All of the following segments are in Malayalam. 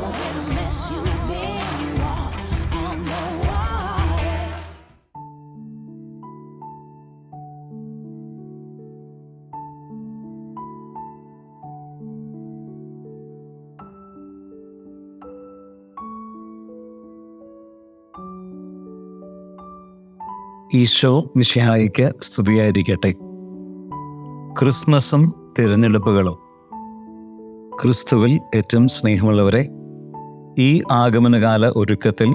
but in a mess you've been walk on the water. Isho മിശിഹായിക്ക് സ്തുതിയായിരിക്കട്ടെ. ക്രിസ്മസും തിരഞ്ഞെടുപ്പുകളും. ക്രിസ്തുവിൽ ഏറ്റവും സ്നേഹമുള്ളവരെ, ഈ ആഗമനകാല ഒരുക്കത്തിൽ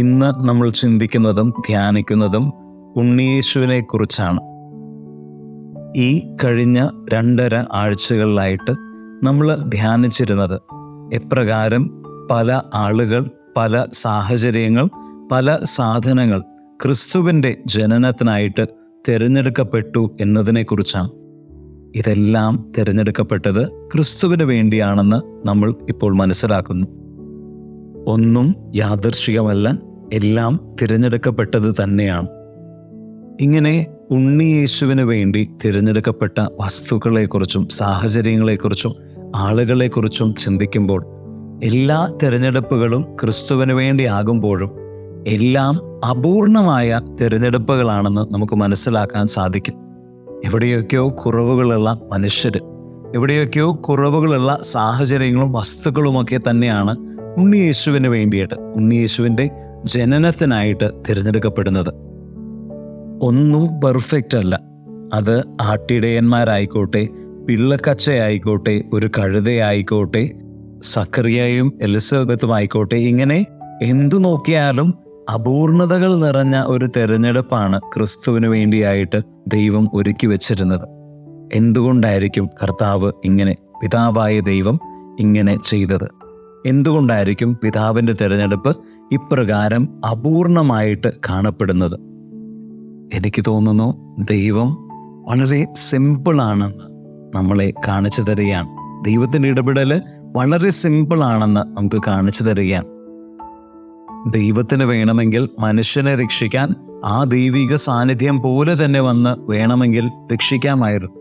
ഇന്ന് നമ്മൾ ചിന്തിക്കുന്നതും ധ്യാനിക്കുന്നതും ഉണ്ണിയേശുവിനെ കുറിച്ചാണ്. ഈ കഴിഞ്ഞ 2.5 ആഴ്ചകളിലായിട്ട് നമ്മൾ ധ്യാനിച്ചിരുന്നത് എപ്രകാരം പല ആളുകൾ, പല സാഹചര്യങ്ങൾ, പല സാധനങ്ങൾ ക്രിസ്തുവിൻ്റെ ജനനത്തിനായിട്ട് തിരഞ്ഞെടുക്കപ്പെട്ടു എന്നതിനെക്കുറിച്ചാണ്. ഇതെല്ലാം തിരഞ്ഞെടുക്കപ്പെട്ടത് ക്രിസ്തുവിന് വേണ്ടിയാണെന്ന് നമ്മൾ ഇപ്പോൾ മനസ്സിലാക്കുന്നു. ഒന്നും യാദൃശ്ചികമല്ല, എല്ലാം തിരഞ്ഞെടുക്കപ്പെട്ടത് തന്നെയാണ്. ഇങ്ങനെ ഉണ്ണിയേശുവിന് വേണ്ടി തിരഞ്ഞെടുക്കപ്പെട്ട വസ്തുക്കളെക്കുറിച്ചും സാഹചര്യങ്ങളെക്കുറിച്ചും ആളുകളെക്കുറിച്ചും ചിന്തിക്കുമ്പോൾ എല്ലാ തിരഞ്ഞെടുപ്പുകളും ക്രിസ്തുവിന് വേണ്ടിയാകുമ്പോഴും എല്ലാം അപൂർണമായ തിരഞ്ഞെടുപ്പുകളാണെന്ന് നമുക്ക് മനസ്സിലാക്കാൻ സാധിക്കും. എവിടെയൊക്കെയോ കുറവുകളുള്ള മനുഷ്യർ, എവിടെയൊക്കെയോ കുറവുകളുള്ള സാഹചര്യങ്ങളും വസ്തുക്കളുമൊക്കെ തന്നെയാണ് ഉണ്ണിയേശുവിന് വേണ്ടിയിട്ട്, ഉണ്ണിയേശുവിൻ്റെ ജനനത്തിനായിട്ട് തിരഞ്ഞെടുക്കപ്പെടുന്നത്. ഒന്നും പെർഫെക്റ്റ് അല്ല. അത് ആട്ടിടയന്മാരായിക്കോട്ടെ, പിള്ളക്കച്ചയായിക്കോട്ടെ, ഒരു കഴുതയായിക്കോട്ടെ, സക്കറിയയും എലിസബത്തും ആയിക്കോട്ടെ, ഇങ്ങനെ എന്തു നോക്കിയാലും അപൂർണതകൾ നിറഞ്ഞ ഒരു തിരഞ്ഞെടുപ്പാണ് ക്രിസ്തുവിന് വേണ്ടിയായിട്ട് ദൈവം ഒരുക്കി വച്ചിരുന്നത്. എന്തുകൊണ്ടായിരിക്കും കർത്താവ് ഇങ്ങനെ, പിതാവായ ദൈവം ഇങ്ങനെ ചെയ്തത്? എന്തുകൊണ്ടായിരിക്കും പിതാവിൻ്റെ തിരഞ്ഞെടുപ്പ് ഇപ്രകാരം അപൂർണമായിട്ട് കാണപ്പെടുന്നത്? എനിക്ക് തോന്നുന്നു ദൈവം വളരെ സിമ്പിളാണെന്ന് നമ്മളെ കാണിച്ചു തരികയാണ്. ദൈവത്തിൻ്റെ ഇടപെടൽ വളരെ സിമ്പിളാണെന്ന് നമുക്ക് കാണിച്ചു തരികയാണ്. ദൈവത്തിന് വേണമെങ്കിൽ മനുഷ്യനെ രക്ഷിക്കാൻ ആ ദൈവിക സാന്നിധ്യം പോലെ തന്നെ വന്ന് വേണമെങ്കിൽ രക്ഷിക്കാമായിരുന്നു.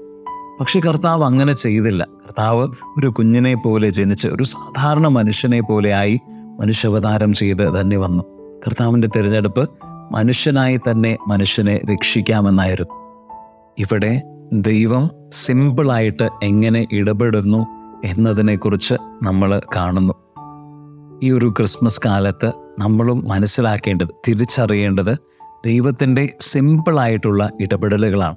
പക്ഷെ കർത്താവ് അങ്ങനെ ചെയ്തില്ല. കർത്താവ് ഒരു കുഞ്ഞിനെ പോലെ ജനിച്ച് ഒരു സാധാരണ മനുഷ്യനെ പോലെയായി മനുഷ്യാവതാരം ചെയ്ത് തന്നെ വന്നു. കർത്താവിൻ്റെ തിരഞ്ഞെടുപ്പ് മനുഷ്യനായി തന്നെ മനുഷ്യനെ രക്ഷിക്കാമെന്നായിരുന്നു. ഇവിടെ ദൈവം സിമ്പിളായിട്ട് എങ്ങനെ ഇടപെടുന്നു എന്നതിനെക്കുറിച്ച് നമ്മൾ കാണുന്നു. ഈ ഒരു ക്രിസ്മസ് കാലത്ത് നമ്മളും മനസ്സിലാക്കേണ്ടത്, തിരിച്ചറിയേണ്ടത് ദൈവത്തിൻ്റെ സിമ്പിളായിട്ടുള്ള ഇടപെടലുകളാണ്.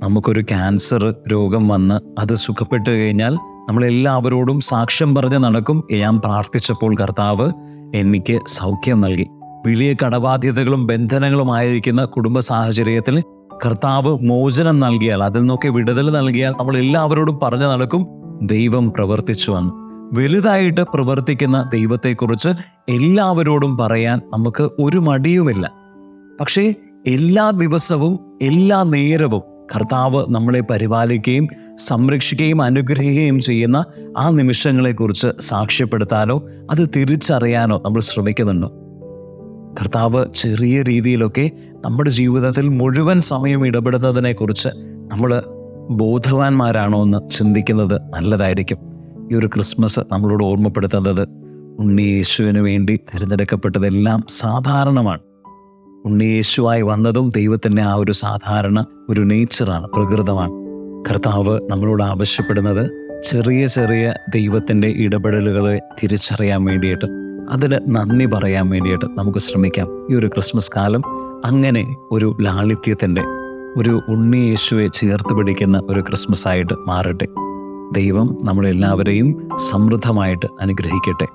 നമുക്കൊരു ക്യാൻസർ രോഗം വന്ന് അത് സുഖപ്പെട്ടു കഴിഞ്ഞാൽ നമ്മളെല്ലാവരോടും സാക്ഷ്യം പറഞ്ഞ് നടക്കും, ഞാൻ പ്രാർത്ഥിച്ചപ്പോൾ കർത്താവ് എനിക്ക് സൗഖ്യം നൽകി. വലിയ കടബാധ്യതകളും ബന്ധനങ്ങളുമായിരിക്കുന്ന കുടുംബ സാഹചര്യത്തിൽ കർത്താവ് മോചനം നൽകിയാൽ, അതിൽ നിന്നൊക്കെ വിടുതൽ നൽകിയാൽ നമ്മൾ എല്ലാവരോടും പറഞ്ഞു നടക്കും, ദൈവം പ്രവർത്തിച്ചു വന്നു. വലുതായിട്ട് പ്രവർത്തിക്കുന്ന ദൈവത്തെക്കുറിച്ച് എല്ലാവരോടും പറയാൻ നമുക്ക് ഒരു മടിയുമില്ല. പക്ഷേ എല്ലാ ദിവസവും എല്ലാ നേരവും കർത്താവ് നമ്മളെ പരിപാലിക്കുകയും സംരക്ഷിക്കുകയും അനുഗ്രഹിക്കുകയും ചെയ്യുന്ന ആ നിമിഷങ്ങളെക്കുറിച്ച് സാക്ഷ്യപ്പെടുത്താനോ അത് തിരിച്ചറിയാനോ നമ്മൾ ശ്രമിക്കുന്നുണ്ടോ? കർത്താവ് ചെറിയ രീതിയിലൊക്കെ നമ്മുടെ ജീവിതത്തിൽ മുഴുവൻ സമയം ഇടപെടുന്നതിനെക്കുറിച്ച് നമ്മൾ ബോധവാന്മാരാണോ എന്ന് ചിന്തിക്കുന്നത് നല്ലതായിരിക്കും. ഈ ഒരു ക്രിസ്മസ് നമ്മളോട് ഓർമ്മപ്പെടുത്തുന്നത് ഉണ്ണിയേശുവിന് വേണ്ടി തിരഞ്ഞെടുക്കപ്പെട്ടതെല്ലാം സാധാരണമാണ്. ഉണ്ണിയേശുവായി വന്നതും ദൈവത്തിൻ്റെ ആ ഒരു സാധാരണ ഒരു നേച്ചറാണ്, പ്രകൃതമാണ്. കർത്താവ് നമ്മളോട് ആവശ്യപ്പെടുന്നത് ചെറിയ ചെറിയ ദൈവത്തിൻ്റെ ഇടപെടലുകളെ തിരിച്ചറിയാൻ വേണ്ടിയിട്ട്, അതിന് നന്ദി പറയാൻ വേണ്ടിയിട്ട് നമുക്ക് ശ്രമിക്കാം. ഈ ഒരു ക്രിസ്മസ് കാലം അങ്ങനെ ഒരു ലാളിത്യത്തിൻ്റെ, ഒരു ഉണ്ണിയേശുവെ ചേർത്ത് പിടിക്കുന്ന ഒരു ക്രിസ്മസ് ആയിട്ട് മാറട്ടെ. ദൈവം നമ്മളെല്ലാവരെയും സമൃദ്ധമായിട്ട് അനുഗ്രഹിക്കട്ടെ.